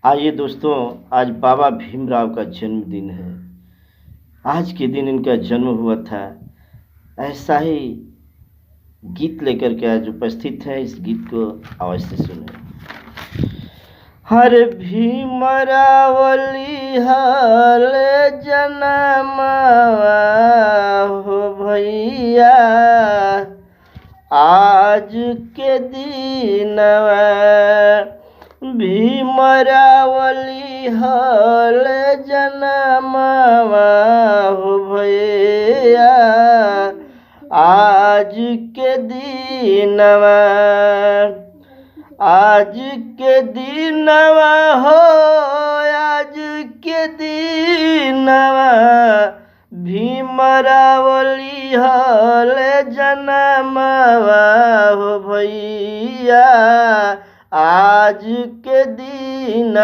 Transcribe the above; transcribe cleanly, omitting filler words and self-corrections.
आइए दोस्तों, आज बाबा भीमराव का जन्मदिन है। आज के दिन इनका जन्म हुआ था। ऐसा ही गीत लेकर के आज उपस्थित है। इस गीत को अवश्य सुने। हर भीमरावली हाल जनमवा हो भैया, आज के दिनवा भीमरावली हाल जनमवा हो भैया, आज के दिनवा, आज के दिनवा हो, आज के दिनवा भीमरावली हाल जनमवा हो भैया, आज के दिन